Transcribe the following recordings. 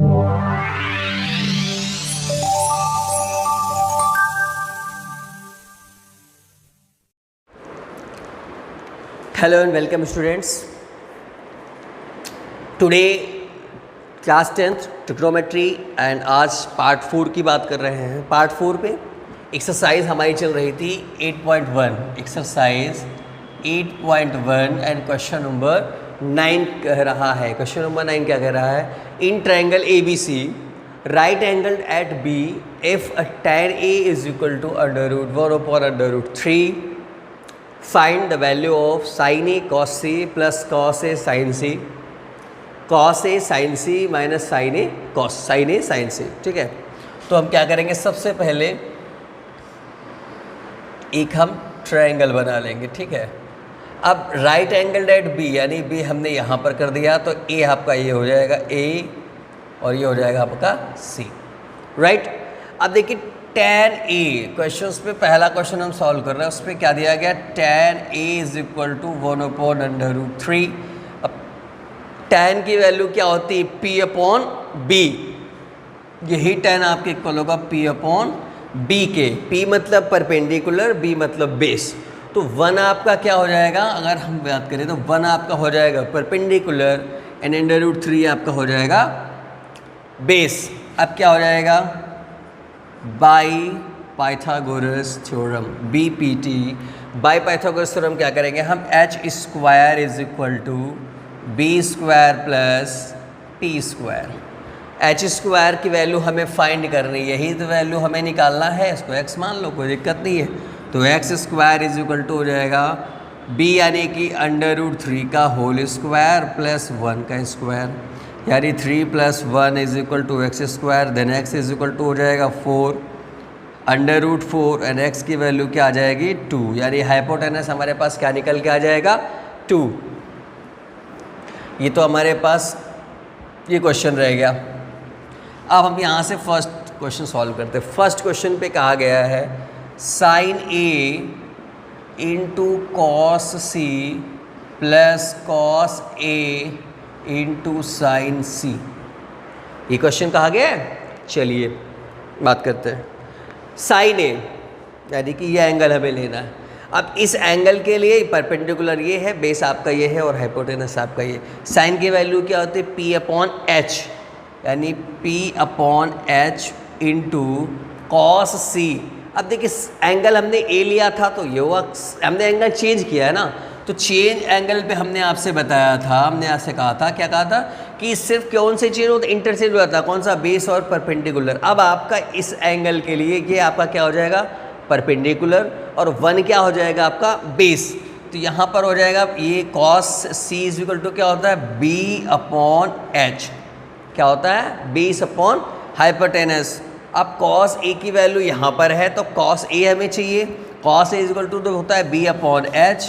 Hello and welcome students. Today class 10th trigonometry and आज part 4 की बात कर रहे हैं। पार्ट 4 पे एक्सरसाइज हमारी चल रही थी 8.1, एक्सरसाइज 8.1 एंड क्वेश्चन नंबर 9 कह रहा है। क्वेश्चन नंबर 9 क्या कह रहा है? In triangle ABC right angled at B if tan A is equal to √1/√3 find the value of sin A cos C plus cos A sin C, cos A sin C minus sin A sin C। ठीक है, तो हम क्या करेंगे? सबसे पहले एक हम ट्रायंगल बना लेंगे। ठीक है, अब राइट एंगल एट B यानी B हमने यहाँ पर कर दिया, तो A आपका ये हो जाएगा A और ये हो जाएगा आपका C, राइट। अब देखिए tan A क्वेश्चंस पे पहला क्वेश्चन हम सॉल्व कर रहे हैं, उस पर क्या दिया गया? tan A is equal to 1/√3। अब tan की वैल्यू क्या होती है? P/B। यही tan आपके इक्वल होगा P/B के। P मतलब परपेंडिकुलर, B मतलब बेस। तो 1 आपका क्या हो जाएगा? अगर हम बात करें तो 1 आपका हो जाएगा परपेंडिकुलर एंड √3 आपका हो जाएगा बेस। अब क्या हो जाएगा? By Pythagoras theorem BPT, by Pythagoras theorem क्या करेंगे हम? h² is equal to B² plus P²। h² की वैल्यू हमें फाइंड करनी है, यही तो वैल्यू हमें निकालना है। इसको x मान लो, कोई दिक्कत नहीं है। तो x² इज इक्वल टू हो जाएगा B यानी कि √3 का होल स्क्वायर प्लस 1 का स्क्वायर, यानी 3 + 1 is equal to x²। Then x is equal to हो जाएगा 4 √4 एंड x की वैल्यू क्या आ जाएगी? 2, यानी हाइपोटेनस हमारे पास क्या निकल के आ जाएगा? 2। ये तो हमारे पास ये क्वेश्चन रह गया। अब हम यहाँ से फर्स्ट क्वेश्चन सॉल्व करते हैं। फर्स्ट क्वेश्चन पे कहा गया है sin A into cos C plus cos A into sine C। ये क्वेश्चन कहा गया है। चलिए बात करते हैं। साइन A यानी कि ये एंगल हमें लेना है। अब इस एंगल के लिए परपेंडिकुलर ये है, बेस आपका ये है और हाइपोटेनस आपका ये। साइन की वैल्यू क्या होती है? P/H, यानी P/H इंटू cos C। अब देखिए एंगल हमने A लिया था तो ये हुआ, हमने एंगल चेंज किया है ना, तो चेंज एंगल पे हमने आपसे बताया था, हमने आपसे कहा था, क्या कहा था कि सिर्फ कौन से चेंज होता? इंटरचेंज हो जाता। कौन सा? बेस और परपेंडिकुलर। अब आपका इस एंगल के लिए ये आपका क्या हो जाएगा? परपेंडिकुलर, और 1 क्या हो जाएगा आपका? बेस। तो यहाँ पर हो जाएगा ये cos C is equal to क्या होता है? B/H। क्या होता है? Base upon hypotenuse. अब cos A की वैल्यू यहाँ पर है तो cos A हमें चाहिए। cos A is equal to तो होता है B/H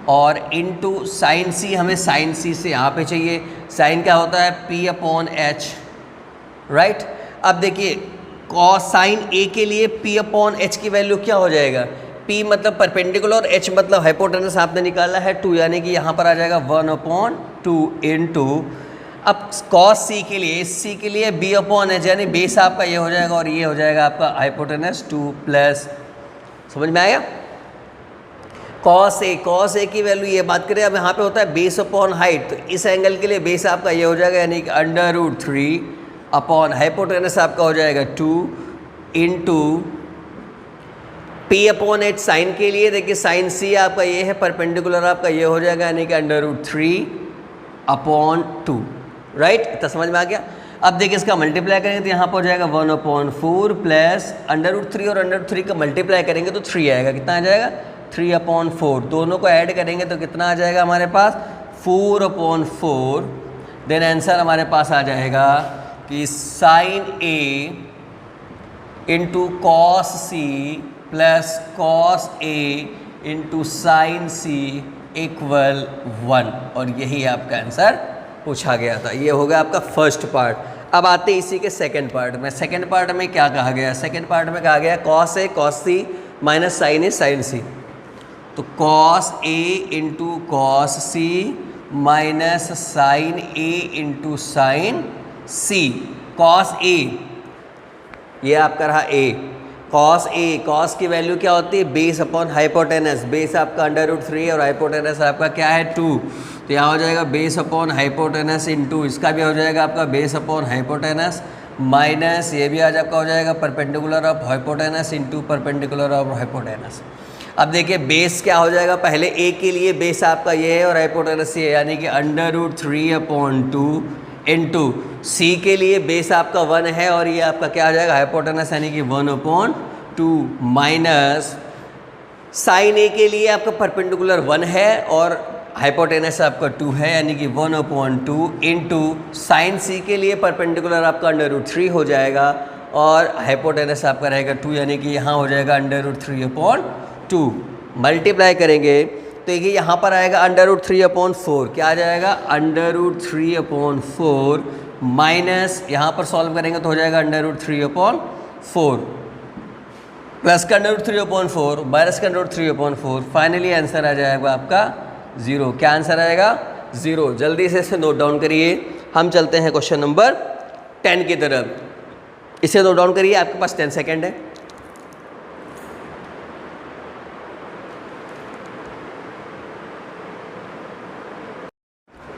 और इंटू साइन C, हमें साइन C से यहाँ पे चाहिए। साइन क्या होता है? P/H, right. अब देखिए साइन A के लिए P/H की वैल्यू क्या हो जाएगा? P मतलब परपेंडिकुलर और H मतलब हाइपोटेनस आपने निकाला है 2, यानी कि यहाँ पर आ जाएगा 1/2 इंटू। अब cos C के लिए B/H यानी बेस आपका ये हो जाएगा और ये हो जाएगा आपका हाइपोटेनस 2 प्लस। समझ में आया? cos A की वैल्यू ये बात करें, अब यहाँ पे होता है बेस अपॉन हाइट, तो इस एंगल के लिए बेस आपका ये हो जाएगा यानी कि √3 अपॉन हाइपोटेनस आपका हो जाएगा 2 इंटू P/H। साइन के लिए देखिए साइन C आपका ये है, परपेंडिकुलर आपका ये हो जाएगा यानी कि √3/2, राइट। तो समझ में आ गया। अब देखिए इसका मल्टीप्लाई करेंगे तो यहाँ पर हो जाएगा 1/4 प्लस √3 और √3 का मल्टीप्लाई करेंगे तो 3 आएगा। कितना आ जाएगा? 3/4। दोनों को ऐड करेंगे तो कितना आ जाएगा हमारे पास? 4/4। देन आंसर हमारे पास आ जाएगा कि sine A into cos C plus cos A into sine C equal 1, और यही आपका आंसर पूछा गया था। ये हो गया आपका फर्स्ट पार्ट। अब आते इसी के सेकंड पार्ट में। सेकंड पार्ट में क्या कहा गया? सेकंड पार्ट में कहा गया cos A cos C minus sine A sine C। तो cos A into cos C minus sine A into sine C cos A, ये आपका रहा ए, कॉस ए, कॉस की वैल्यू क्या होती है बेस अपॉन हाइपोटेनस, बेस आपका √3 और हाइपोटेनस आपका क्या है 2, तो यहाँ हो जाएगा बेस अपॉन हाइपोटेनस इनटू, इसका भी हो जाएगा आपका बेस अपॉन हाइपोटेनस माइनस ये भी आज आपका हो जाएगा perpendicular of hypotenuse into perpendicular of hypotenuse. अब देखिए बेस क्या हो जाएगा, पहले ए के लिए बेस आपका ये है और हाइपोटेनस ये है, यानी कि √3/2 इनटू सी के लिए बेस आपका 1 है और ये आपका क्या आ जाएगा हाइपोटेनस यानी कि 1/2 माइनस साइन ए के लिए आपका परपेंडिकुलर 1 है और हाइपोटेनस आपका 2 है यानी कि 1/2 इनटू साइन सी के लिए परपेंडिकुलर आपका √3 हो जाएगा और हाइपोटेनस आपका रहेगा 2 यानी कि यहाँ हो जाएगा √3/2। मल्टीप्लाई करेंगे तो ये यहाँ पर आएगा √3/4, क्या आ जाएगा √3/4 माइनस यहाँ पर सॉल्व करेंगे तो हो जाएगा √3/4 प्लस का √3/4 माइनस का √3/4, फाइनली आंसर आ जाएगा आपका 0। क्या आंसर आएगा 0। जल्दी से इसे नोट डाउन करिए। हम चलते हैं क्वेश्चन नंबर 10 की तरफ। इसे नोट डाउन करिए, आपके पास 10 सेकेंड है।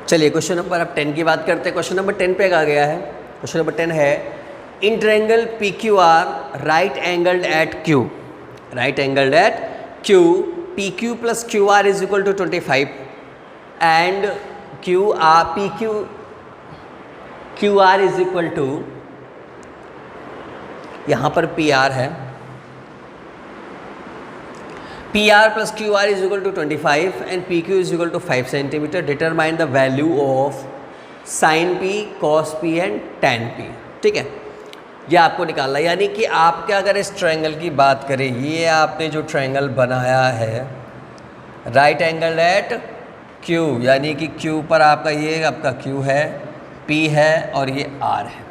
चलिए क्वेश्चन नंबर अब 10 की बात करते हैं। क्वेश्चन नंबर 10 पे आ गया है। क्वेश्चन नंबर 10 है in triangle PQR right angled at Q, right angled at Q, PQ plus QR is equal to 25 and QR is equal to, यहाँ पर PR है, PR plus QR is equal to 25 and PQ is equal to 5 centimeter. Determine the value of sin P, cos P and tan P. ठीक है, ये आपको निकालना है। यानी कि आपके अगर इस ट्रायंगल की बात करें, ये आपने जो ट्रायंगल बनाया है राइट एंगल एट Q, यानी कि Q पर आपका ये आपका Q है, P है और ये R है,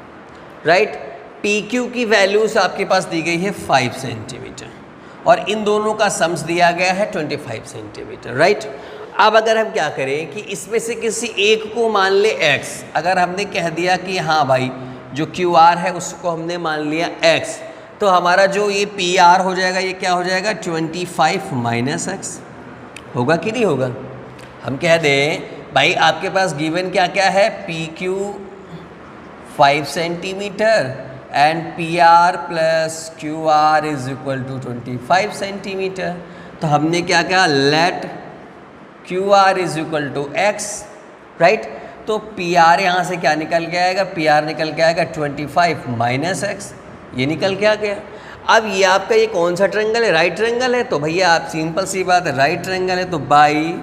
राइट। PQ की वैल्यूज आपके पास दी गई है 5 सेंटीमीटर और इन दोनों का सम्स दिया गया है 25 सेंटीमीटर, राइट। अब अगर हम क्या करें कि इसमें से किसी एक को मान ले x, अगर हमने कह दिया कि हाँ भाई जो QR है उसको हमने मान लिया x, तो हमारा जो ये PR हो जाएगा ये क्या हो जाएगा 25 माइनस x, होगा कि नहीं होगा। हम कह दें भाई आपके पास गिवन क्या क्या है, PQ 5 centimetre and PR plus QR is equal to 25 centimetre. तो हमने क्या कहा, let QR is equal to x, right. तो PR यहाँ से क्या निकल के आएगा, PR निकल के आएगा 25 माइनस x, ये निकल के आ गया। अब ये आपका ये कौन सा ट्रायंगल है, राइट ट्रायंगल है। तो भैया आप सिंपल सी बात है, राइट ट्रायंगल है तो by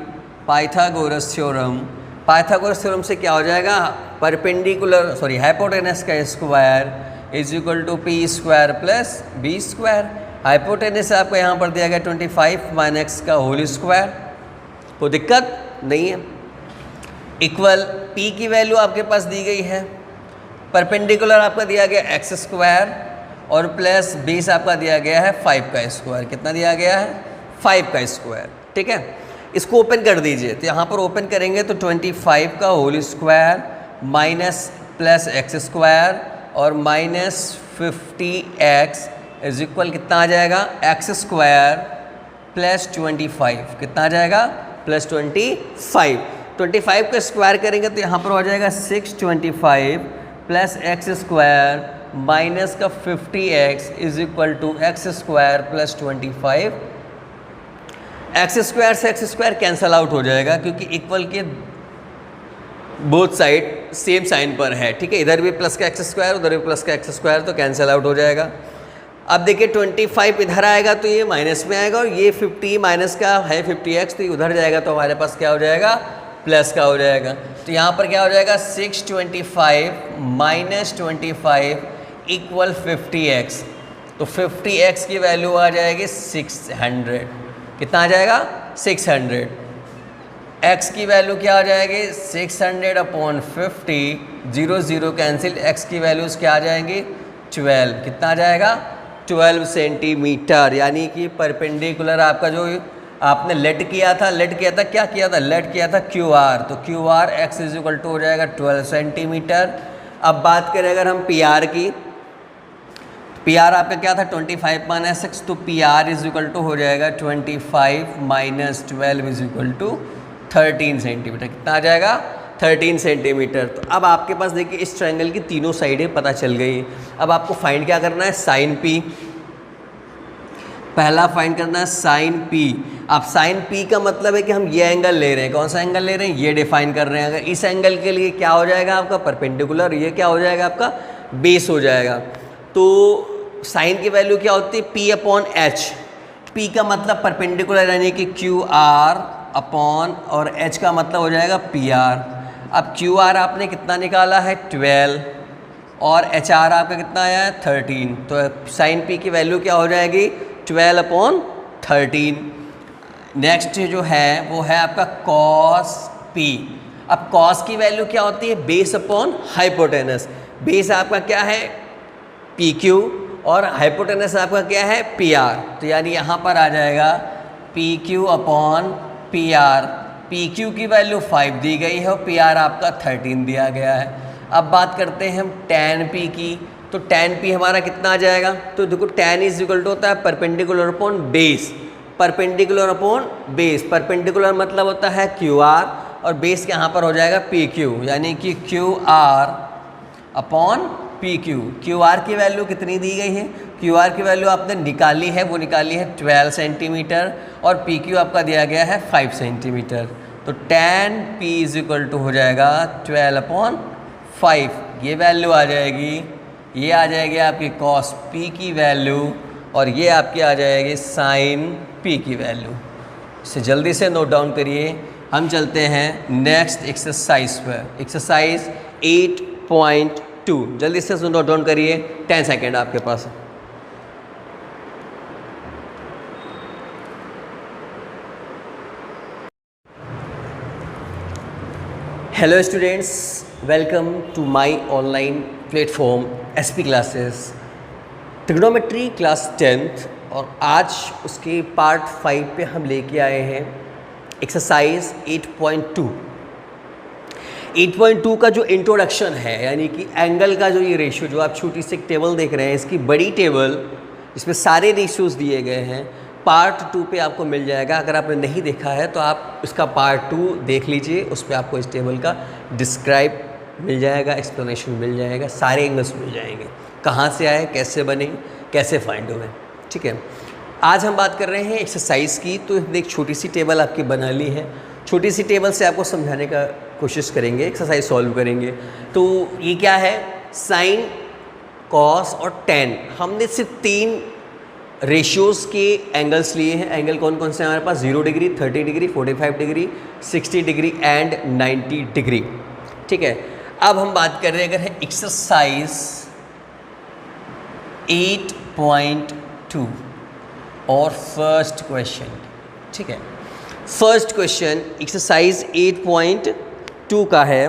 Pythagoras theorem, Pythagoras theorem से क्या हो जाएगा, परपेंडिकुलर सॉरी हाइपोटेनस का square is equal to P square plus B square. Hypotenuse आपको यहाँ पर दिया गया 25 माइनस का होल स्क्वायर, कोई दिक्कत नहीं है। इक्वल P की वैल्यू आपके पास दी गई है, परपेंडिकुलर आपका दिया गया x स्क्वायर और प्लस बेस आपका दिया गया है 5 का स्क्वायर। कितना दिया गया है, 5 का स्क्वायर, ठीक है। इसको ओपन कर दीजिए, तो यहाँ पर ओपन करेंगे तो 25 का whole square minus plus x square और माइनस 50x इज इक्वल कितना आ जाएगा, x स्क्वायर प्लस 25, कितना आ जाएगा प्लस 25। 25 का स्क्वायर करेंगे तो यहाँ पर हो जाएगा 625 प्लस x स्क्वायर माइनस का 50x is equal to x square plus 25। x square से x स्क्वायर कैंसल आउट हो जाएगा क्योंकि इक्वल के बोथ साइड सेम साइन पर है, ठीक है। इधर भी प्लस का x स्क्वायर उधर भी प्लस का x स्क्वायर, तो कैंसिल आउट हो जाएगा। अब देखिए 25 इधर आएगा तो ये माइनस में आएगा और ये 50 माइनस का है 50x, तो ये उधर जाएगा तो हमारे पास क्या हो जाएगा, प्लस का हो जाएगा। तो यहाँ पर क्या हो जाएगा 625 माइनस 25 इक्वल 50x, तो 50x की वैल्यू आ जाएगी 600। कितना आ जाएगा 600। x की वैल्यू क्या आ जाएगी 600/50, 0 0 कैंसिल, x की वैल्यूज क्या आ जाएंगी 12। कितना आ जाएगा 12 सेंटीमीटर। यानी कि परपेंडिकुलर आपका जो आपने लेट किया था, लेट किया था QR, तो QR x is equal to हो जाएगा 12 सेंटीमीटर अब बात करें अगर हम पी आर की, पी आर आपका क्या था 25 माइनस 6, तो P R is equal to हो जाएगा 25 minus 12 is equal to 13 centimetre. कितना आ जाएगा 13 सेंटीमीटर। तो अब आपके पास देखिए इस ट्रायंगल की तीनों साइडें पता चल गई। अब आपको फाइंड क्या करना है, साइन पी। पहला फाइंड करना है साइन पी। अब साइन पी का मतलब है कि हम ये एंगल ले रहे हैं, कौन सा एंगल ले रहे हैं, ये डिफाइन कर रहे हैं। अगर इस एंगल के लिए क्या हो जाएगा आपका परपेंडिकुलर, ये क्या हो जाएगा आपका बेस हो जाएगा। तो साइन की वैल्यू क्या होती है पी अपॉन एच। पी का मतलब परपेंडिकुलर यानी कि क्यू आर अपॉन, और एच का मतलब हो जाएगा पी आर। अब क्यू आर आपने कितना निकाला है 12 और एच आर आपका कितना आया है 13। तो साइन पी की वैल्यू क्या हो जाएगी 12 अपॉन 13। नेक्स्ट जो है वो है आपका कॉस पी। अब कॉस की वैल्यू क्या होती है बेस अपॉन हाइपोटेनस। बेस आपका क्या है पी क्यू और हाइपोटेनस आपका क्या है पी आर। तो यानी यहाँ पर आ जाएगा P Q upon P R. P Q की वैल्यू 5 दी गई है और पी आर आपका 13 दिया गया है। अब बात करते हैं हम tan पी की। तो tan पी हमारा कितना आ जाएगा, तो देखो tan इज इक्वल टू होता है perpendicular upon base. Perpendicular upon base, perpendicular मतलब होता है क्यू आर और बेस के यहाँ पर हो जाएगा पी क्यू, यानी कि Q R upon P Q. Q R की वैल्यू कितनी दी गई है, क्यू आर की वैल्यू आपने निकाली है, वो निकाली है 12 सेंटीमीटर और पी क्यू आपका दिया गया है 5 सेंटीमीटर। तो tan P is equal to हो जाएगा 12 अपॉन 5, ये वैल्यू आ जाएगी। ये आ जाएगी आपकी कॉस पी की वैल्यू और ये आपकी आ जाएगी साइन पी की वैल्यू। इसे जल्दी से नोट डाउन करिए। हम चलते हैं नेक्स्ट एक्सरसाइज पर, एक्सरसाइज 8.2। जल्दी से नोट डाउन करिए, 10 सेकेंड आपके पास। Hello students, welcome to my online platform SP classes trigonometry class 10th। और आज उसके पार्ट 5 पे हम लेके आए हैं एक्सरसाइज 8.2। 8.2 का जो इंट्रोडक्शन है, यानी कि एंगल का जो ये रेशियो, जो आप छोटी सी एक टेबल देख रहे हैं, इसकी बड़ी टेबल, इसमें सारे रेशियोज दिए गए हैं। पार्ट 2 पे आपको मिल जाएगा। अगर आपने नहीं देखा है तो आप उसका पार्ट 2 देख लीजिए, उस पर आपको इस टेबल का डिस्क्राइब मिल जाएगा, एक्सप्लेनेशन मिल जाएगा, सारे एंगल्स मिल जाएंगे, कहाँ से आए, कैसे बने, कैसे फाइंड हुए। ठीक है, आज हम बात कर रहे हैं एक्सरसाइज की। तो एक छोटी सी टेबल आपकी बना ली है, छोटी सी टेबल से आपको समझाने का कोशिश करेंगे, एक्सरसाइज सॉल्व करेंगे। तो ये क्या है, साइन, कॉस और टेन। हमने सिर्फ 3 रेशियोज़ के एंगल्स लिए हैं। एंगल कौन कौन से हैं हमारे पास, 0 degree, 30 degree, 45 degree, 60 degree and 90 degree. ठीक है, अब हम बात कर रहे हैं अगर है एक्सरसाइज 8.2 और फर्स्ट क्वेश्चन। ठीक है, फर्स्ट क्वेश्चन एक्सरसाइज 8.2 का है।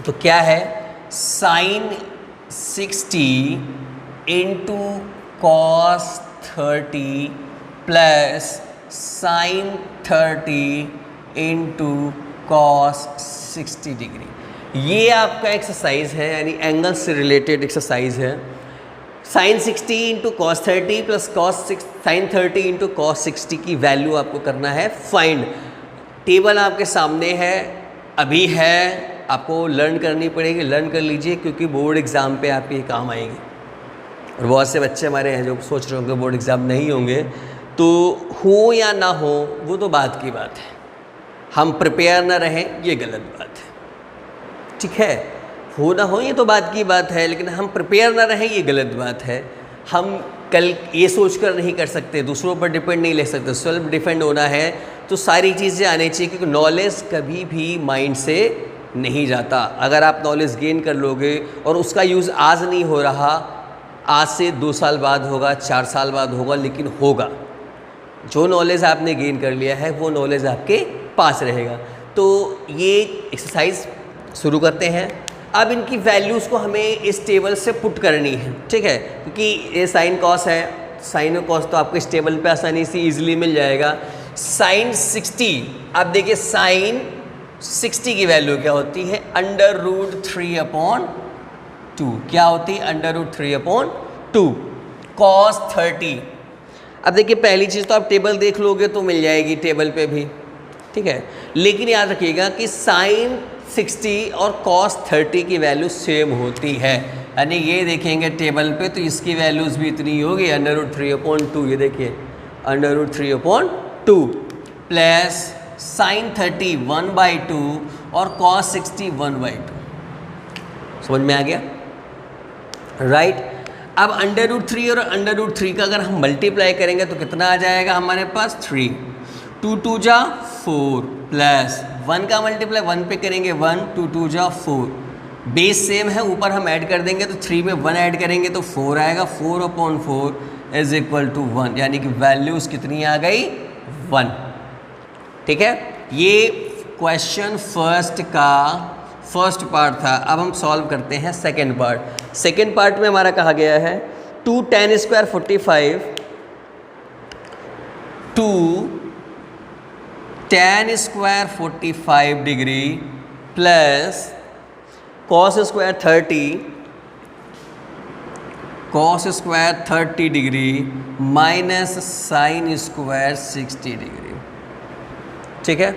तो क्या है, sine 60 into cos 30 plus sine 30 into cos 60 degree. ये आपका एक्सरसाइज है, यानी एंगल से रिलेटेड एक्सरसाइज है। Sine 60 into cos 30 plus sine 30 into cos 60 की वैल्यू आपको करना है फाइंड। टेबल आपके सामने है, अभी है, आपको लर्न करनी पड़ेगी, लर्न कर लीजिए, क्योंकि बोर्ड एग्ज़ाम पे आपके ये काम आएंगे। और बहुत से बच्चे हमारे हैं जो सोच रहे होंगे बोर्ड एग्ज़ाम नहीं होंगे, तो हो या ना हो वो तो बात की बात है, हम प्रिपेयर ना रहें ये गलत बात है। ठीक है, हो ना हो ये तो बात की बात है, लेकिन हम प्रिपेयर ना रहें ये गलत बात है। हम कल ये सोच कर नहीं कर सकते, दूसरों पर डिपेंड नहीं ले सकते, सेल्फ डिपेंड होना है। तो सारी चीज़ें आनी चाहिए, क्योंकि नॉलेज कभी भी माइंड से नहीं जाता। अगर आप नॉलेज गेन कर लोगे और उसका यूज़ आज नहीं हो रहा, आज से 2 साल बाद होगा, 4 साल बाद होगा, लेकिन होगा। जो नॉलेज आपने गेन कर लिया है वो नॉलेज आपके पास रहेगा। तो ये एक्सरसाइज शुरू करते हैं। अब इनकी वैल्यूज़ को हमें इस टेबल से पुट करनी है। ठीक है, क्योंकि ये साइन कॉस है, साइन और कॉस तो आपको इस टेबल पे आसानी से ईजिली मिल जाएगा। साइन 60, अब देखिए साइन 60 की वैल्यू क्या होती है? √3/2। क्या होती है? √3/2 cos 30। अब देखिए पहली चीज़ तो आप टेबल देख लोगे तो मिल जाएगी टेबल पे भी, ठीक है, लेकिन याद रखिएगा कि साइन 60 और cos 30 की वैल्यू सेम होती है, यानी ये देखेंगे टेबल पे तो इसकी वैल्यूज़ भी इतनी होगी √3/2। ये देखिए √3/2 प्लस साइन 30 1/2 और cos 60 1/2। समझ में आ गया? राइट। अब √3 और √3 का अगर हम मल्टीप्लाई करेंगे तो कितना आ जाएगा हमारे पास? 3। 2 2 जा 4 प्लस 1 का मल्टीप्लाई 1 पे करेंगे 1, 2 2 जा 4। बेस सेम है, ऊपर हम ऐड कर देंगे तो 3 में 1 ऐड करेंगे तो 4 आएगा। 4/4 इज इक्वल टू 1, यानी कि वैल्यूज़ कितनी आ गई? 1। ठीक है, ये क्वेश्चन फर्स्ट का फर्स्ट पार्ट था। अब हम सॉल्व करते हैं सेकेंड पार्ट। सेकेंड पार्ट में हमारा कहा गया है 2 tan² 45 2 tan² 45 degree plus cos² 30 degree minus sin² 60 degree. ठीक है,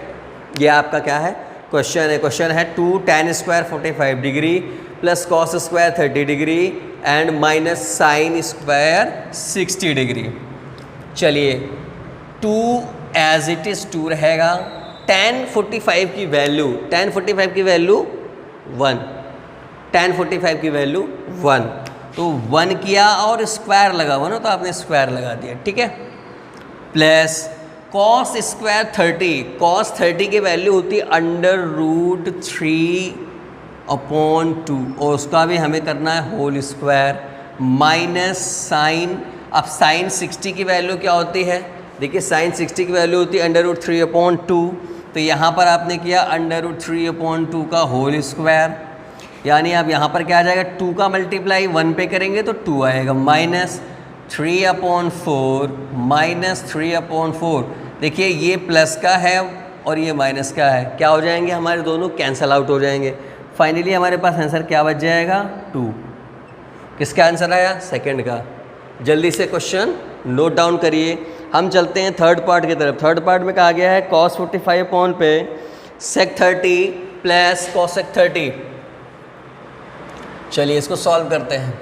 ये आपका क्या है? क्वेश्चन है। क्वेश्चन है 2 tan² 45 degree plus cos² 30 degree and minus sin² 60 degree. चलिए 2 एज इट इज़ 2 रहेगा। tan 45 की वैल्यू 1, tan 45 की वैल्यू 1, तो 1 किया और स्क्वायर लगा हुआ ना, तो आपने स्क्वायर लगा दिया। ठीक है, प्लस cos² 30 की वैल्यू होती है √3/2 और उसका भी हमें करना है होल स्क्वायर माइनस साइन। अब साइन 60 की वैल्यू क्या होती है? देखिए साइन 60 की वैल्यू होती है √3/2, तो यहाँ पर आपने किया √3/2 का होल स्क्वायर, यानी अब यहाँ पर क्या आ जाएगा? 2 का मल्टीप्लाई 1 पे करेंगे तो 2 आएगा माइनस 3/4। देखिए ये प्लस का है और ये माइनस का है, क्या हो जाएंगे? हमारे दोनों कैंसल आउट हो जाएंगे। फाइनली हमारे पास आंसर क्या बच जाएगा? 2। किसका आंसर आया? सेकंड का। जल्दी से क्वेश्चन नोट डाउन करिए। हम चलते हैं थर्ड पार्ट की तरफ। थर्ड पार्ट में कहा गया है cos 45 पे sec 30 प्लस cosec 30। चलिए इसको सॉल्व करते हैं।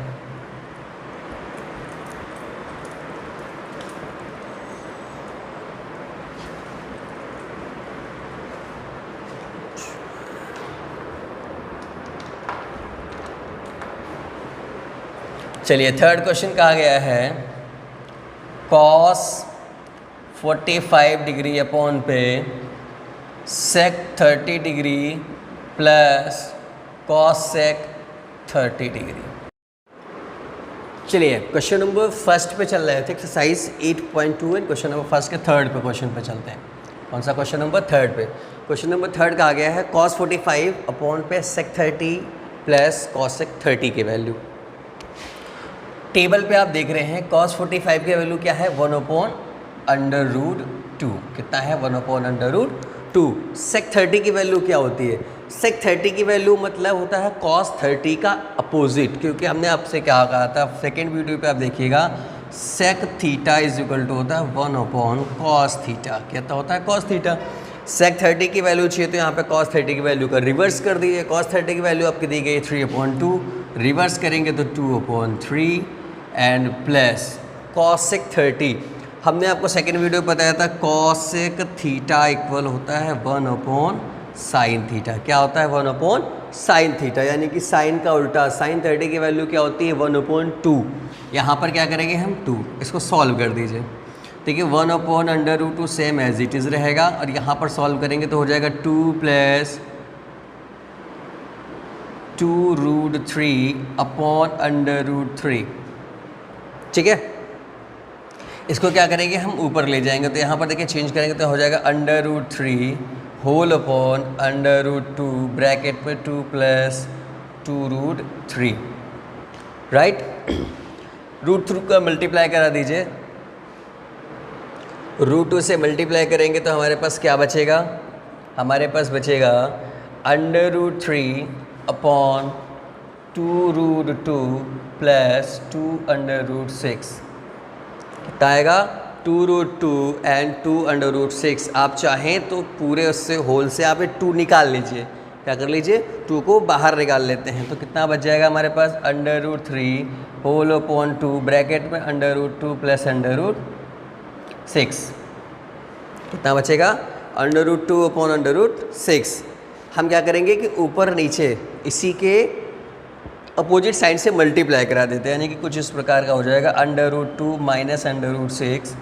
चलिए थर्ड क्वेश्चन कहा गया है cos 45 डिग्री अपॉन पे sec 30 degree plus cosec 30 degree. चलिए क्वेश्चन नंबर फर्स्ट पे चल रहे थे, exercise 8.2 and question number first के थर्ड पे क्वेश्चन पे चलते हैं। कौन सा? क्वेश्चन नंबर थर्ड पे। क्वेश्चन नंबर थर्ड कहा गया है cos 45 अपॉन पे sec 30 प्लस cosec 30 की वैल्यू। टेबल पे आप देख रहे हैं cos 45 की वैल्यू क्या है? 1/√2। कितना है? 1/√2। sec 30 की वैल्यू क्या होती है? sec 30 की वैल्यू मतलब होता है cos 30 का अपोजिट, क्योंकि हमने आपसे क्या कहा था सेकेंड वीडियो पे, आप देखिएगा sec theta is equal to होता है 1/cos थीटा। क्या होता है? cos theta. sec 30 की वैल्यू चाहिए तो यहाँ पे cos 30 की वैल्यू का रिवर्स कर दीजिए। cos 30 की वैल्यू आपकी दी गई 3/2, रिवर्स करेंगे तो 2/3 एंड प्लस cosec 30। हमने आपको सेकेंड वीडियो बताया था cosec थीटा इक्वल होता है 1/sin थीटा। क्या होता है? 1/sin थीटा, यानी कि साइन का उल्टा। sin 30 की वैल्यू क्या होती है? 1/2। यहाँ पर क्या करेंगे हम? 2। इसको सॉल्व कर दीजिए। देखिए 1/√2 सेम एज इट इज़ रहेगा और यहाँ पर सॉल्व करेंगे तो हो जाएगा 2 प्लस 2√3/√3। ठीक है, इसको क्या करेंगे? हम ऊपर ले जाएंगे तो यहाँ पर देखिए चेंज करेंगे तो हो जाएगा √3 होल अपॉन √2 ब्रैकेट में 2 प्लस 2√3। राइट, √3 का मल्टीप्लाई करा दीजिए। √2 से मल्टीप्लाई करेंगे तो हमारे पास क्या बचेगा? हमारे पास बचेगा √3 अपॉन 2√2 प्लस 2√6। कितना आएगा? 2√2 एंड 2√6। आप चाहें तो पूरे उससे होल से आप 2 निकाल लीजिए। क्या कर लीजिए? 2 को बाहर निकाल लेते हैं तो कितना बच जाएगा हमारे पास? √3 होल अपॉन 2 ब्रैकेट में √2 प्लस √6। कितना बचेगा? √2 अपॉन √6। हम क्या करेंगे कि ऊपर नीचे इसी के अपोजिट साइड से मल्टीप्लाई करा देते हैं, यानी कि कुछ इस प्रकार का हो जाएगा √2 माइनस √6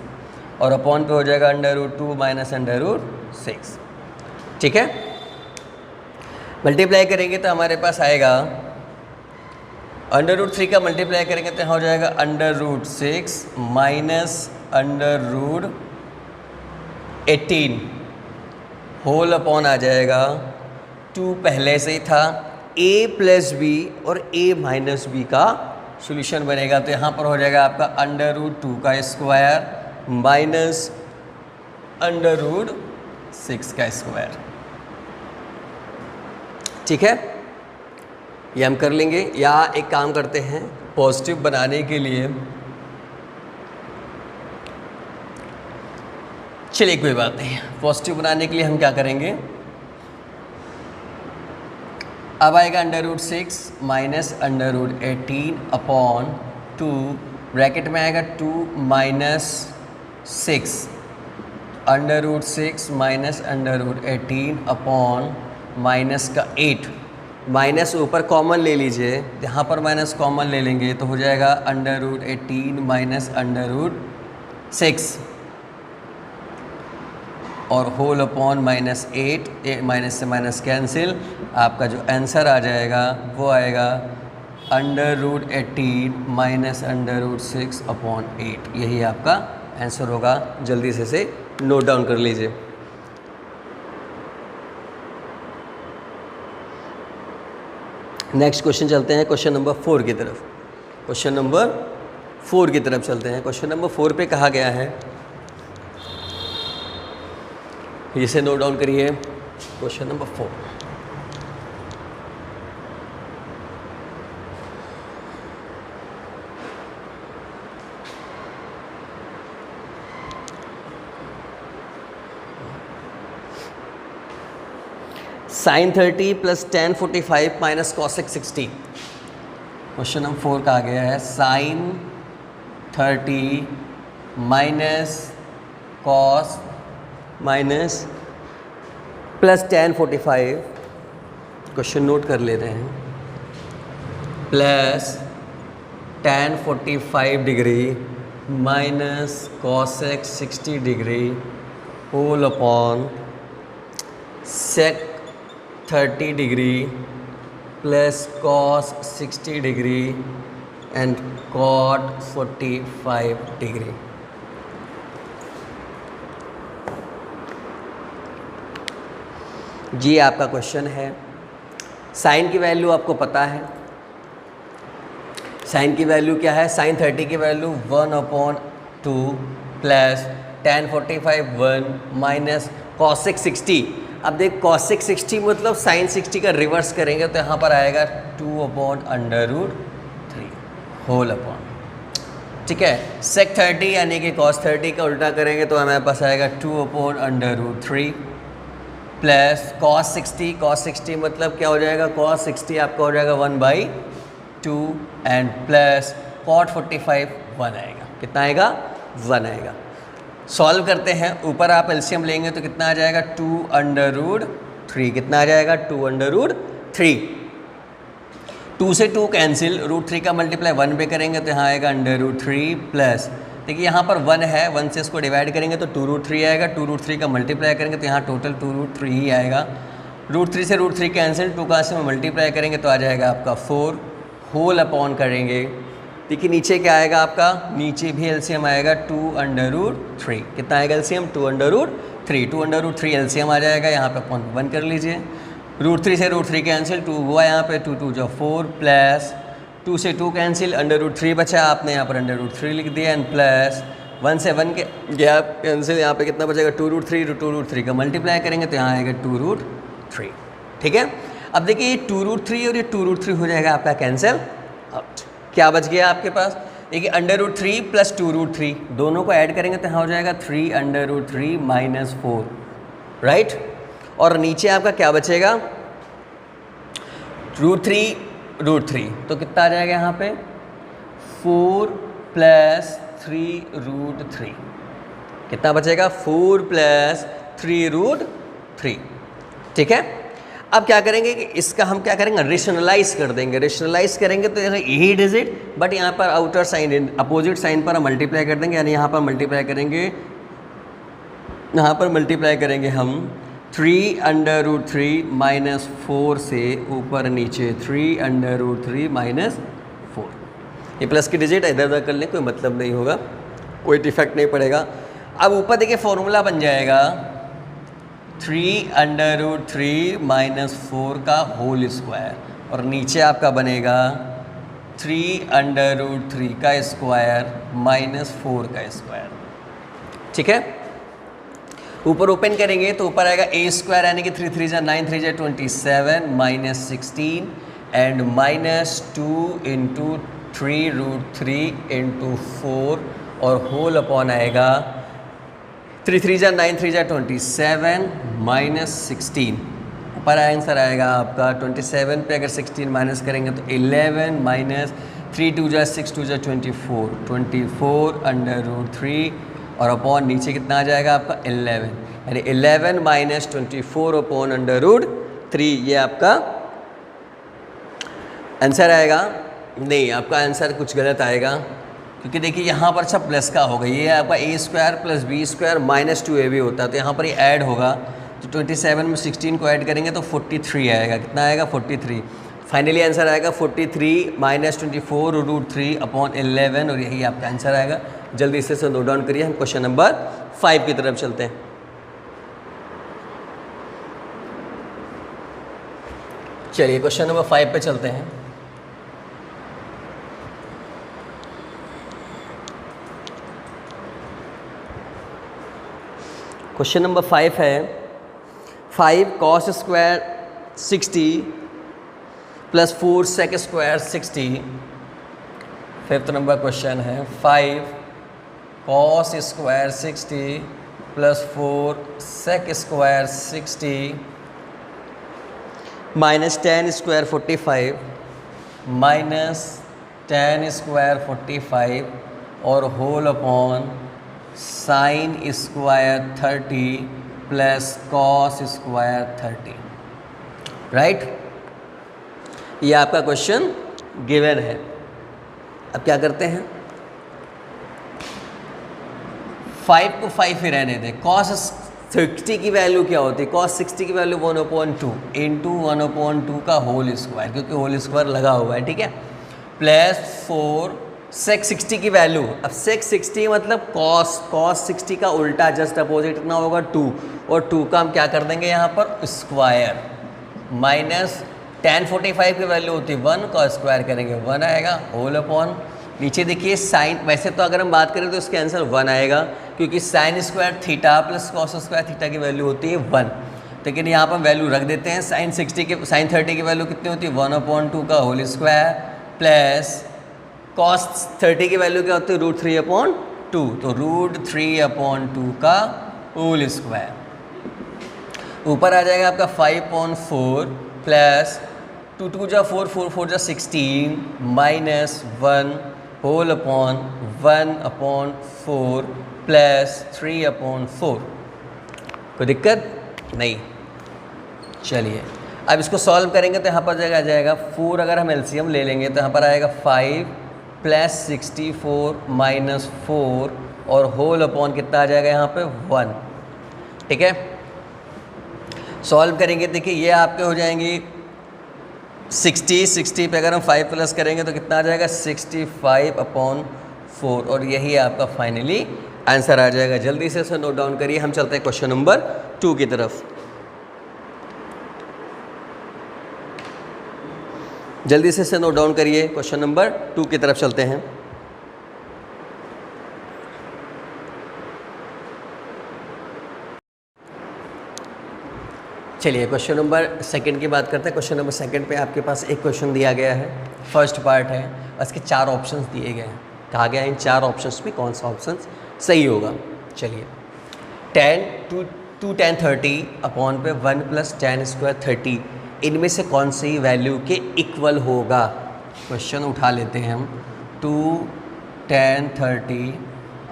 और अपॉन पे हो जाएगा √2 माइनस √6। ठीक है, मल्टीप्लाई करेंगे तो हमारे पास आएगा √3 का मल्टीप्लाई करेंगे तो हो जाएगा √6 माइनस √18 होल अपॉन आ जाएगा 2 पहले से ही था, a प्लस बी और a माइनस बी का सॉल्यूशन बनेगा तो यहाँ पर हो जाएगा आपका √2 का स्क्वायर माइनस √6 का स्क्वायर। ठीक है, ये हम कर लेंगे। या एक काम करते हैं, पॉजिटिव बनाने के लिए, चलिए कोई बात नहीं, पॉजिटिव बनाने के लिए हम क्या करेंगे, अब आएगा √6 माइनस √18 अपॉन 2 ब्रैकेट में आएगा 2 माइनस 6 √6 माइनस √18 अपॉन माइनस का 8। माइनस ऊपर कॉमन ले लीजिए, यहाँ पर माइनस कॉमन ले लेंगे तो हो जाएगा √18 माइनस √6 और होल अपॉन माइनस 8, माइनस से माइनस कैंसिल। आपका जो आंसर आ जाएगा वो आएगा √18 माइनस √6 अपॉन 8। यही आपका आंसर होगा। जल्दी से इसे नोट डाउन कर लीजिए। नेक्स्ट क्वेश्चन चलते हैं क्वेश्चन नंबर 4 की तरफ। क्वेश्चन नंबर 4 की तरफ चलते हैं। क्वेश्चन नंबर 4 पे कहा गया है, इसे नोट डाउन करिए। Question number 4, sin 30 plus tan 45 minus cosec 60। Question number 4 कहा गया है sin 30 minus cos minus plus tan 45, question note कर लेते हैं, plus tan 45 degree minus cosec 60 degree whole upon sec 30 degree plus cos 60 degree and cot 45 degree. जी आपका question है। Sign की वैल्यू आपको पता है, साइन की वैल्यू क्या है? साइन 30 की value 1/2 plus tan 45 1 minus cosec 60। अब देख cosec 60 मतलब sin 60 का रिवर्स करेंगे तो यहाँ पर आएगा 2/√3 होल अपॉन, ठीक है। sec 30 यानी कि cos 30 का उल्टा करेंगे तो हमारे पास आएगा 2/√3 प्लस cos 60 मतलब क्या हो जाएगा? cos 60 आपका हो जाएगा 1/2 एंड प्लस cot 45 1 आएगा। कितना आएगा? 1 आएगा। सॉल्व करते हैं, ऊपर आप एलसीएम लेंगे तो कितना आ जाएगा? 2/3। कितना आ जाएगा? 2/3। 2 से 2 कैंसिल, √3 का मल्टीप्लाई 1 पे करेंगे तो यहाँ आएगा √3 प्लस, देखिए यहाँ पर 1 है, 1 से इसको डिवाइड करेंगे तो 2√3 आएगा, 2√3 का मल्टीप्लाई करेंगे तो यहाँ टोटल 2√3 ही आएगा। √3 से √3 कैंसिल, 2 का से मल्टीप्लाई करेंगे तो आ जाएगा आपका 4 होल अपॉन करेंगे। देखिए नीचे क्या आएगा आपका? नीचे भी एलसीएम आएगा 2/3। कितना आएगा एलसीएम? 2/3। 2/3 एलसीएम आ जाएगा, यहाँ पे अपॉन 1 कर लीजिए। √3 से √3 कैंसिल, 2 हुआ यहाँ पे, 2 2 जो 4 प्लस 2 से 2 कैंसिल, √3 बचा, आपने यहाँ पर √3 लिख दिया एंड प्लस 1 से 1 के गैप कैंसिल, यहाँ पे कितना बचेगा 2√3, 2√3 का मल्टीप्लाई करेंगे तो यहाँ आएगा 2√3। ठीक है, अब देखिए ये 2√3 और ये 2√3 हो जाएगा आपका कैंसिल आउट। क्या बच गया आपके पास, देखिए √3 प्लस 2√3 दोनों को ऐड करेंगे तो यहाँ हो जाएगा 3√3 माइनस 4, राइट। और नीचे आपका क्या बचेगा √3 तो कितना आ जाएगा यहाँ पे 4 प्लस 3√3, कितना बचेगा 4 प्लस 3√3। ठीक है, अब क्या करेंगे कि इसका हम क्या करेंगे रेशनलाइज कर देंगे। रेशनलाइज करेंगे तो यही डिजिट बट यहाँ पर आउटर साइन अपोजिट साइन पर हम मल्टीप्लाई कर देंगे, यानी यहाँ पर मल्टीप्लाई करेंगे, यहाँ पर मल्टीप्लाई करेंगे हम 3√3 माइनस 4 से ऊपर नीचे 3√3 माइनस 4। ये प्लस की डिजिट इधर उधर कर लें, कोई मतलब नहीं होगा, कोई डिफेक्ट नहीं पड़ेगा। अब ऊपर देखिए फॉर्मूला बन जाएगा 3√3 माइनस 4 का होल स्क्वायर, और नीचे आपका बनेगा 3√3 का स्क्वायर माइनस 4 का स्क्वायर। ठीक है, ऊपर ओपन करेंगे तो ऊपर आएगा a स्क्वायर यानी कि 3 3 जा 9 3 जा 27 minus 16 and minus 2 into 3√3 into 4 और होल अपॉन आएगा 3 3 जा 9 3 जा 27 माइनस 16। ऊपर आंसर आएगा आपका 27 पे अगर 16 माइनस करेंगे तो 11 माइनस 3 2 जा 6 2 जा 24 √3 और अपॉन नीचे कितना आ जाएगा आपका 11, यानी 11 माइनस 24 अपॉन √3। ये आपका आंसर आएगा। नहीं, आपका आंसर कुछ गलत आएगा क्योंकि देखिए यहाँ पर अच्छा प्लस का होगा, ये आपका a square plus b square minus 2ab होता है, तो यहाँ पर ये ऐड होगा तो 27 में 16 को ऐड करेंगे तो 43 आएगा। कितना आएगा 43। फाइनली आंसर आएगा 43 माइनस 24 √3 अपॉन 11 और यही आपका आंसर आएगा। जल्दी इसे नोट डाउन करिए, हम क्वेश्चन नंबर 5 की तरफ चलते हैं। चलिए क्वेश्चन नंबर 5 पे चलते हैं। क्वेश्चन नंबर 5 है 5 cos square 60 plus 4 sec square 60। 5th नंबर क्वेश्चन है 5 cos square 60 plus 4 sec square 60 minus 10 square 45 minus 10 square 45 और whole upon sine square 30 plus cos square 30, right. ये आपका क्वेश्चन गिवन है। अब क्या करते हैं 5 को 5 ही रहने दें। cos 60 की वैल्यू क्या होती है, cos 60 की वैल्यू 1/2 इंटू 1/2 का होल स्क्वायर, क्योंकि होल स्क्वायर लगा हुआ है, ठीक है, प्लस 4 sec 60 की वैल्यू। अब sec 60 मतलब cos 60 का उल्टा जस्ट अपोजिट कितना होगा 2, और 2 का हम क्या कर देंगे यहाँ पर स्क्वायर माइनस tan 45 की वैल्यू होती है 1 का स्क्वायर करेंगे 1 आएगा होल अपॉन नीचे देखिए साइन। वैसे तो अगर हम बात करें तो इसके आंसर 1 आएगा क्योंकि sine square theta plus cos square theta की वैल्यू होती है 1, लेकिन यहाँ पर वैल्यू रख देते हैं। साइन 30 की वैल्यू कितनी होती है 1/2 का होल स्क्वायर प्लस cos 30 की वैल्यू क्या होती है √3/2, तो √3/2 का होल स्क्वायर। ऊपर आ जाएगा आपका 5/4 प्लस 2 2 जा 4 4 4 जा 16 माइनस 1 होल अपॉन 1/4 प्लस 3/4। कोई दिक्कत नहीं। चलिए अब इसको सॉल्व करेंगे तो यहाँ पर आ जाएगा 4, अगर हम एलसीएम ले लेंगे तो यहाँ पर आएगा 5 प्लस 64 माइनस 4 और होल अपॉन कितना आ जाएगा यहाँ पे 1, ठीक है। सॉल्व करेंगे देखिए ये आपके हो जाएंगी 60 पे अगर हम 5 प्लस करेंगे तो कितना आ जाएगा 65/4 और यही आपका फाइनली आंसर आ जाएगा। जल्दी से नोट डाउन करिए, हम चलते हैं क्वेश्चन नंबर 2 की तरफ। जल्दी से नोट डाउन करिए, क्वेश्चन नंबर 2 की तरफ चलते हैं। चलिए क्वेश्चन नंबर सेकंड की बात करते हैं। क्वेश्चन नंबर सेकंड पे आपके पास एक क्वेश्चन दिया गया है, फर्स्ट पार्ट है, उसके 4 ऑप्शंस दिए गए हैं। कहा गया है इन 4 ऑप्शंस में कौन सा ऑप्शन सही होगा। चलिए 2 tan 30 अपॉन पे 1 + tan स्क्वायर 30, इनमें से कौन सी वैल्यू के इक्वल होगा। क्वेश्चन उठा लेते हैं हम। 2 tan 30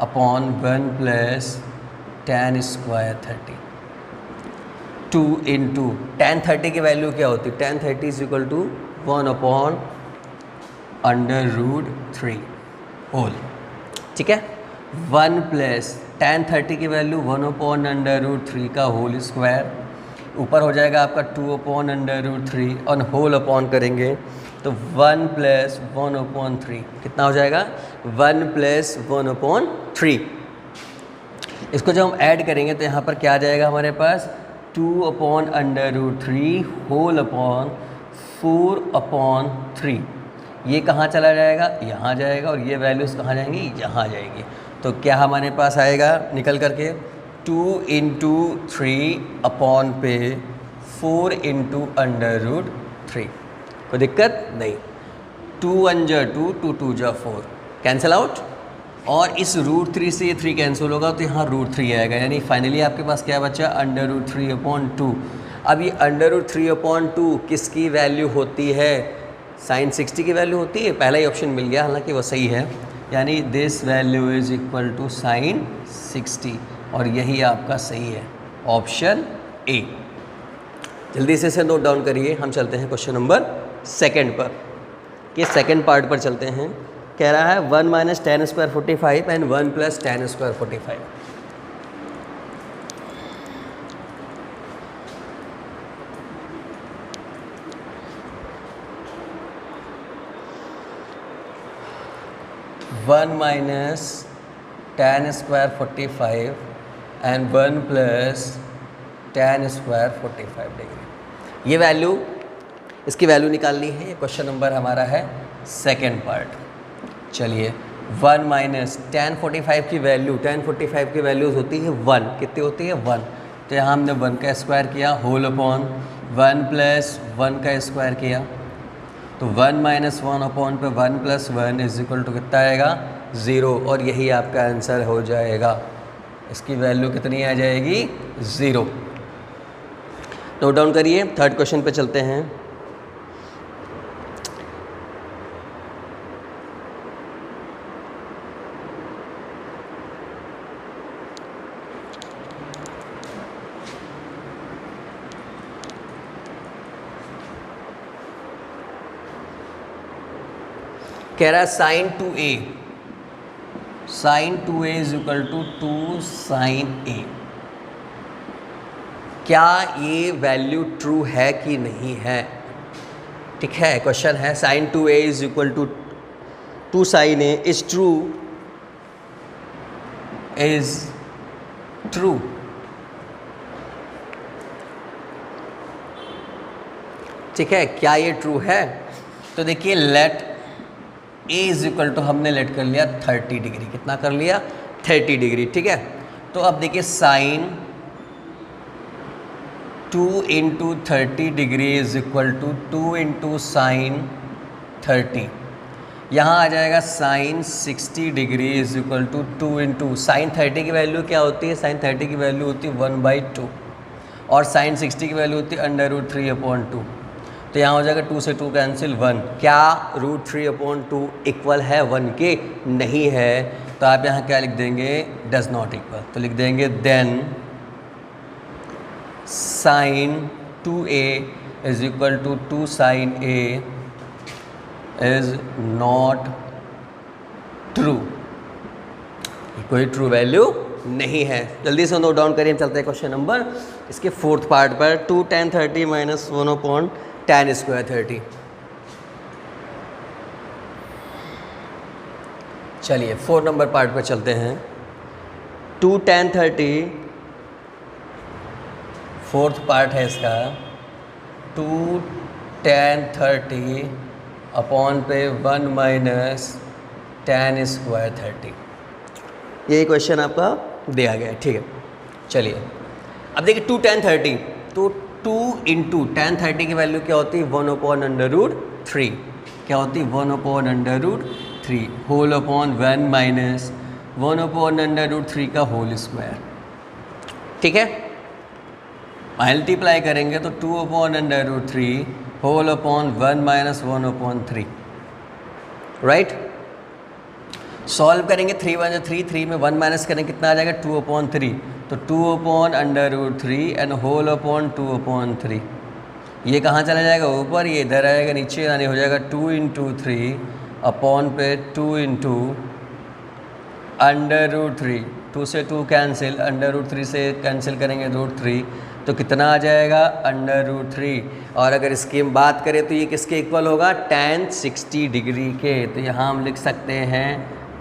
upon 1 + tan square 30, 2 into tan 30 की वैल्यू क्या होती है। tan 30 is equal to 1/√3 whole, ठीक है। 1 + tan 30 की वैल्यू 1/√3 का होल स्क्वायर, ऊपर हो जाएगा आपका 2/√3 और होल अपॉन करेंगे तो 1 + 1/3 कितना हो जाएगा 1 + 1/3। इसको जब हम ऐड करेंगे तो यहाँ पर क्या आ जाएगा हमारे पास 2/√3 होल अपॉन 4/3। ये कहाँ चला जाएगा, यहाँ जाएगा, और ये वैल्यूज़ कहाँ जाएंगी, यहाँ जाएंगी। तो क्या हमारे पास आएगा निकल करके 2 × 3 अपॉन पे 4 × √3। कोई दिक्कत नहीं। 2 1 × 2, 2 2 × 4 कैंसिल आउट, और इस √3 से ये 3 कैंसिल होगा तो यहाँ √3 आएगा, यानी फाइनली आपके पास क्या बचा √3/2। अब ये √3/2 किसकी वैल्यू होती है, sin 60 की वैल्यू होती है। पहला ही ऑप्शन मिल गया, हालांकि वो सही है, यानी this value is equal to sin 60, और यही आपका सही है, ऑप्शन ए। जल्दी से इसे नोट डाउन करिए। हम चलते हैं क्वेश्चन नंबर सेकंड पर, कि सेकंड पार्ट पर चलते हैं। कह रहा है 1 - tan square 45 and 1 + tan square 45। One minus tan square 45 and 1 + tan square 45 degree. ये वैल्यू, इसकी वैल्यू निकालनी है। ये क्वेश्चन नंबर हमारा है सेकंड पार्ट। चलिए 1 - tan 45 की वैल्यू, tan 45 की वैल्यूज़ होती है 1, कितनी होती है 1। तो यहाँ हमने 1 का स्क्वायर किया होल अपॉन 1 + 1 का स्क्वायर किया, तो 1 - 1 अपॉन पे 1 + 1 इज इक्वल टू कितना आएगा 0, और यही आपका आंसर हो जाएगा। इसकी वैल्यू कितनी आ जाएगी 0। नोट डाउन करिए। थर्ड क्वेश्चन पे चलते हैं। कह रहा है sin 2a, sin 2a is equal to 2 sin a। क्या ये वैल्यू ट्रू है कि नहीं है, ठीक है। क्वेश्चन है sin 2a is equal to 2 sin a is true, is true. ठीक है, क्या ये ट्रू है। तो देखिए let a is equal to हमने लेट कर लिया 30 डिग्री, कितना कर लिया 30 डिग्री, ठीक है। तो अब देखिए sine 2 × 30 degree is equal to 2 × sin 30। यहाँ आ जाएगा sine 60 degree is equal to 2 × sin 30 की वैल्यू क्या होती है, साइन 30 की वैल्यू होती है 1/2, और साइन 60 की वैल्यू होती है √3/2। तो यहाँ हो जाएगा 2 से 2 कैंसिल 1। क्या √3/2 इक्वल है 1 के, नहीं है। तो आप यहाँ क्या लिख देंगे, डज नॉट इक्वल। तो लिख देंगे then sin 2a is equal to 2 sin a is not true, कोई ट्रू वैल्यू नहीं है। जल्दी से नोट डाउन करिए। हम चलते हैं क्वेश्चन नंबर इसके फोर्थ पार्ट पर। 2 tan 30 - 1 tan स्क्वायर 30। चलिए 4 नंबर पार्ट पर चलते हैं। 2 tan 30 फोर्थ पार्ट है इसका। 2 tan 30 अपॉन पे 1 - tan स्क्वायर 30। ये क्वेश्चन आपका दिया गया है, ठीक है। चलिए अब देखिए 2 tan 30, तो 2 इंटू tan 30 की वैल्यू क्या होती है 1/√3 क्या होती है 1/√3 होल अपॉन 1 माइनस 1/√3 का होल स्क्वायर। ठीक है, मल्टीप्लाई करेंगे तो 2/√3 whole upon 1 minus 1/3 right. Solve करेंगे 3 1 3 3 में 1 माइनस करेंगे कितना आ जाएगा 2/3 तो 2/√3 एंड होल अपॉन 2/3 ये कहाँ चला जाएगा ऊपर, ये इधर आएगा नीचे, यानी हो जाएगा 2 इंटू 3 अपॉन पे 2 इंटू √3 2 से 2 कैंसिल √3 से कैंसिल करेंगे √3 तो कितना आ जाएगा √3। और अगर इसकी हम बात करें तो ये किसके इक्वल होगा tan 60 डिग्री के, तो यहाँ हम लिख सकते हैं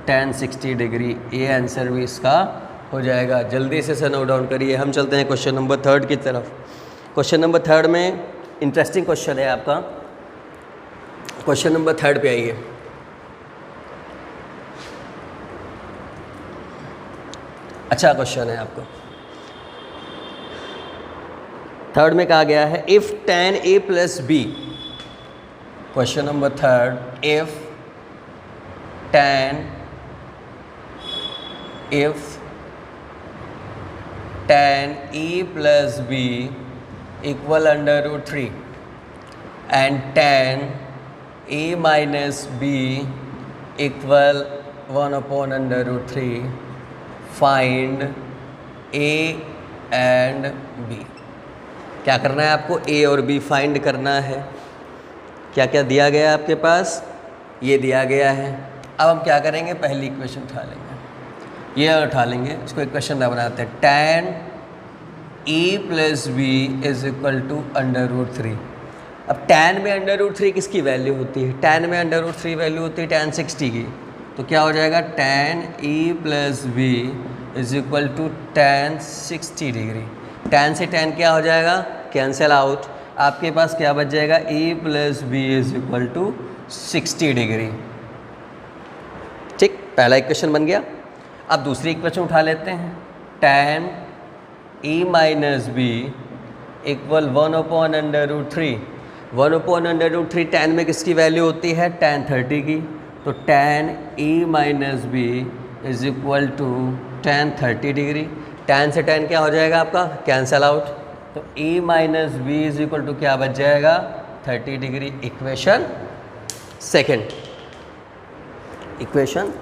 tan 60 डिग्री। ये आंसर भी इसका हो जाएगा। जल्दी से नोट डाउन करिए। हम चलते हैं क्वेश्चन नंबर 3 की तरफ। क्वेश्चन नंबर 3 में इंटरेस्टिंग क्वेश्चन है आपका। क्वेश्चन नंबर 3 पे आइए। अच्छा क्वेश्चन है आपको। 3 में कहा गया है if tan a plus B, question number 3, if tan a plus B equal √3 and tan a minus B equal 1/√3 find a and b। क्या करना है आपको, a और b फाइंड करना है। क्या क्या दिया गया है आपके पास, ये दिया गया है। अब हम क्या करेंगे, पहली इक्वेशन उठा लेंगे, ये उठा लेंगे, इसको इक्वेशन ना बनाते हैं। tan a plus B is equal to √3। अब tan में √3 किसकी वैल्यू होती है, tan में √3 वैल्यू होती है tan 60 की, तो क्या हो जाएगा tan a plus B is equal to tan 60 degree. tan से tan क्या हो जाएगा, कैंसिल आउट, आपके पास क्या बच जाएगा a plus B is equal to 60 degree. ठीक, पहला इक्वेशन बन गया। अब दूसरी इक्वेशन उठा लेते हैं। tan a minus B equal 1/√3। 1/√3 tan में किसकी वैल्यू होती है, tan 30 की, तो tan a minus B is equal to tan 30 degree. tan से tan क्या हो जाएगा आपका, कैंसल आउट, तो a minus B is equal to क्या बच जाएगा 30 degree. Equation second, equation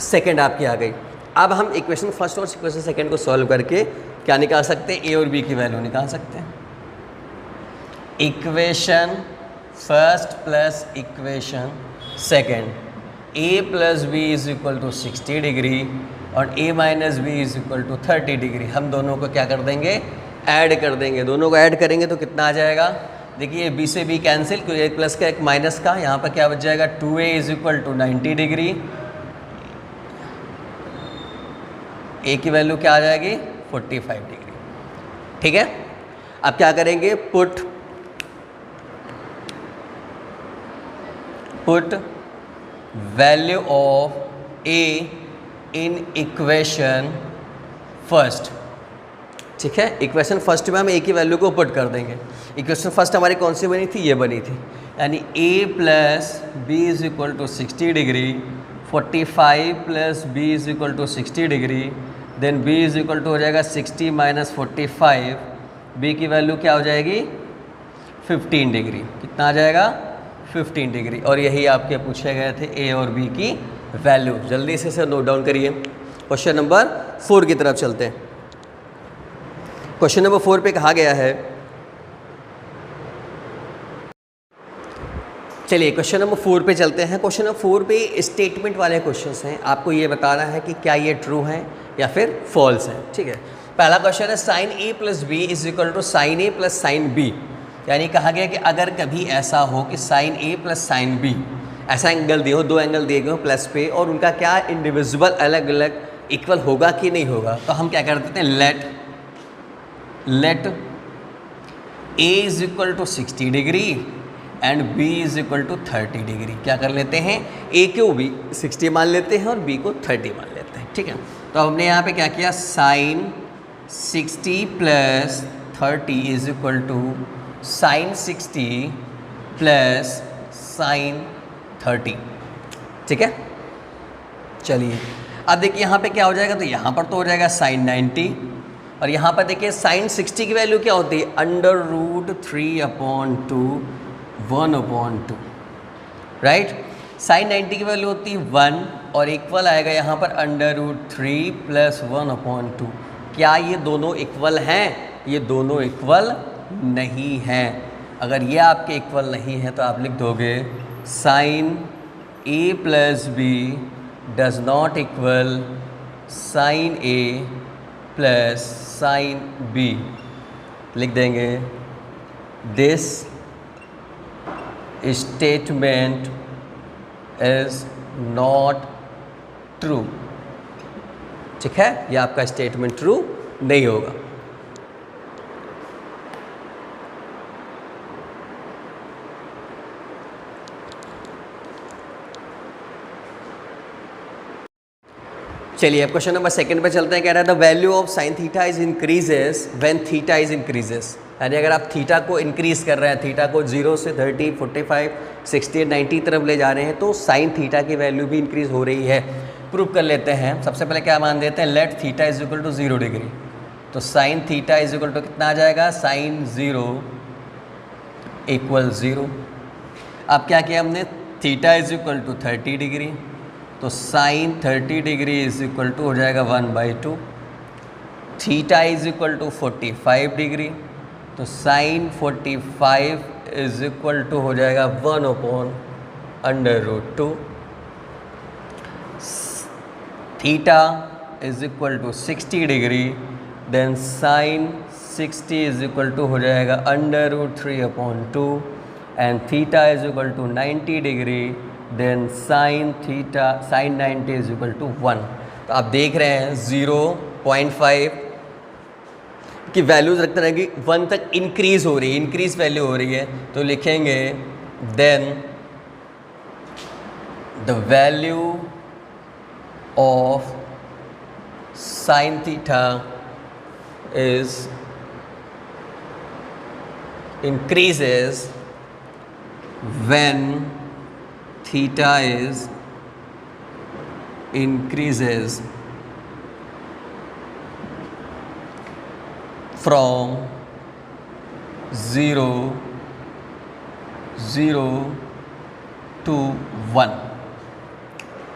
second आपकी आ गई। अब हम इक्वेशन फर्स्ट और इक्वेशन सेकेंड को सॉल्व करके क्या निकाल सकते हैं, a और b की वैल्यू निकाल सकते हैं। Equation first plus equation second, a plus B is equal to 60 degree और a minus B is equal to 30 degree. हम दोनों को क्या कर देंगे, ऐड कर देंगे। दोनों को ऐड करेंगे तो कितना आ जाएगा, देखिए b से b कैंसिल, क्योंकि एक प्लस का एक माइनस का, यहाँ पर क्या बच जाएगा 2a is equal to 90 degree, a की वैल्यू क्या आ जाएगी 45 डिग्री। ठीक है, अब क्या करेंगे, put value of a in equation first. ठीक है, इक्वेशन फर्स्ट में हम a की वैल्यू को पुट कर देंगे। इक्वेशन फर्स्ट हमारी कौन सी बनी थी, ये बनी थी, यानी a plus B is equal to 60 degree, 45 plus B is equal to 60 degree, then b is equal to हो जाएगा 60 माइनस 45, b की वैल्यू क्या हो जाएगी 15 डिग्री। कितना आ जाएगा 15 डिग्री। और यही आपके पूछे गए थे a और b की वैल्यू। जल्दी से नोट डाउन करिए। क्वेश्चन नंबर 4 की तरफ चलते हैं। क्वेश्चन नंबर 4 पे कहा गया है, चलिए क्वेश्चन नंबर 4 पे चलते हैं। क्वेश्चन नंबर 4 पे स्टेटमेंट वाले क्वेश्चंस हैं, आपको ये बताना है कि क्या ये ट्रू है या फिर फॉल्स है। ठीक है, पहला क्वेश्चन है sine a plus B is equal to sine a plus sine B, यानी कहा गया कि अगर कभी ऐसा हो कि sine a plus sine B, ऐसा एंगल दिए हो, दो एंगल दिए गए हो प्लस पे, और उनका क्या इंडिविजुअल अलग अलग इक्वल होगा कि नहीं होगा, तो हम क्या कर देते हैं, let a is equal to 60 degree and b is equal to 30 degree. क्या कर लेते हैं, a को भी 60 मान लेते हैं और b को 30 मान लेते हैं। ठीक है, तो हमने यहाँ पे क्या किया, sine 60 plus 30 is equal to sine 60 plus sine 30। ठीक है, चलिए अब देखिए यहाँ पे क्या हो जाएगा, तो यहाँ पर तो हो जाएगा साइन 90, और यहाँ पर देखिए साइन 60 की वैल्यू क्या होती है, √3/2 1/2, राइट। साइन 90 की वैल्यू होती है 1 और इक्वल आएगा यहाँ पर √3 + 1/2। क्या ये दोनों इक्वल हैं? ये दोनों इक्वल नहीं हैं। अगर ये आपके इक्वल नहीं है तो आप लिख दोगे sine A + B does not equal sine A + sine B। लिख देंगे this statement is not true. ठीक है, ये आपका स्टेटमेंट ट्रू नहीं होगा। चलिए अब क्वेश्चन नंबर 2 पे चलते हैं। कह रहा है the value of sine theta is increases when theta is increases. यानी अगर आप थीटा को इंक्रीज़ कर रहे हैं, थीटा को 0 से 30, 45, 60, 90 की तरफ ले जा रहे हैं, तो साइन थीटा की वैल्यू भी इंक्रीज़ हो रही है। प्रूव कर लेते हैं। सबसे पहले क्या मान देते हैं, let theta is equal to 0 degree. तो sine theta is equal to कितना आ जाएगा, साइन 0 = 0। अब क्या किया हमने, theta is equal to 30 degree, तो sine 30 degree is equal to हो जाएगा 1/2। Theta is equal to 45 degree, तो साइन 45 इज इक्वल टू हो जाएगा 1/√2। Theta is equal to 60 degree, then sine 60 is equal to हो जाएगा √3/2, and theta is equal to 90 degree, then sine 90 is equal to 1। तो आप देख रहे हैं 0.5 की वैल्यूज रखते रहेंगे, 1 तक इंक्रीज हो रही है, इंक्रीज वैल्यू हो रही है। तो लिखेंगे then the value of sine theta is increases when theta is increases from 0 to 1।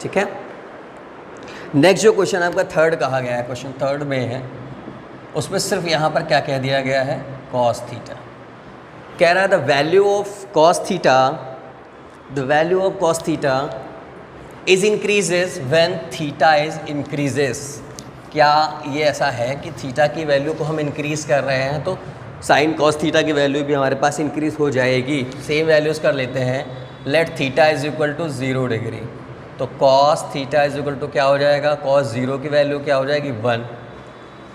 ठीक है, नेक्स्ट जो क्वेश्चन आपका थर्ड कहा गया है, क्वेश्चन थर्ड में है, उसमें सिर्फ यहाँ पर क्या कह दिया गया है, cos थीटा। कह रहा है the value of cos theta, the value of cos theta is increases when theta is increases. क्या ये ऐसा है कि थीटा की वैल्यू को हम इंक्रीज़ कर रहे हैं तो साइन cos थीटा की वैल्यू भी हमारे पास इंक्रीज़ हो जाएगी? सेम वैल्यूज़ कर लेते हैं। Let theta is equal to 0 degree, तो cos theta is equal to क्या हो जाएगा, cos 0 की वैल्यू क्या हो जाएगी, 1।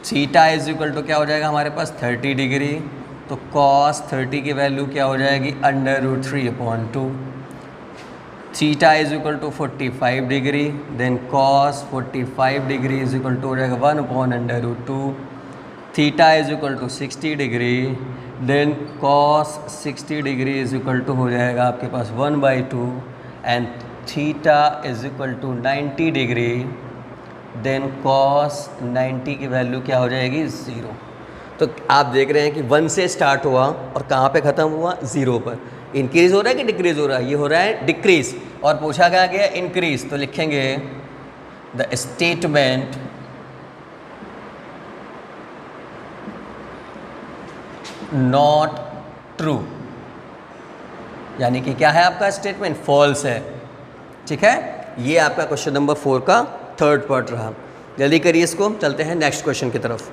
थीटा इज इक्वल टू क्या हो जाएगा हमारे पास 30 डिग्री, तो cos 30 की वैल्यू क्या हो जाएगी, √3/2। Theta is equal to 45 degree, then cos 45 degree is equal to हो जाएगा 1/√2। Theta is equal to 60 degree, then cos 60 degree is equal to हो जाएगा आपके पास 1/2, and theta is equal to 90 degree, then cos 90 की वैल्यू क्या हो जाएगी, 0। तो आप देख रहे हैं कि 1 से स्टार्ट हुआ और कहाँ पे ख़त्म हुआ, 0 पर। इंक्रीज़ हो रहा है कि डिक्रीज़ हो रहा है, ये हो रहा है डिक्रीज़, और पूछा क्या गया, इंक्रीज़। तो लिखेंगे द स्टेटमेंट नॉट ट्रू, यानी कि क्या है आपका स्टेटमेंट, फॉल्स है। ठीक है, ये आपका क्वेश्चन नंबर 4 का थर्ड पार्ट रहा। जल्दी करिए इसको, चलते हैं नेक्स्ट क्वेश्चन की तरफ।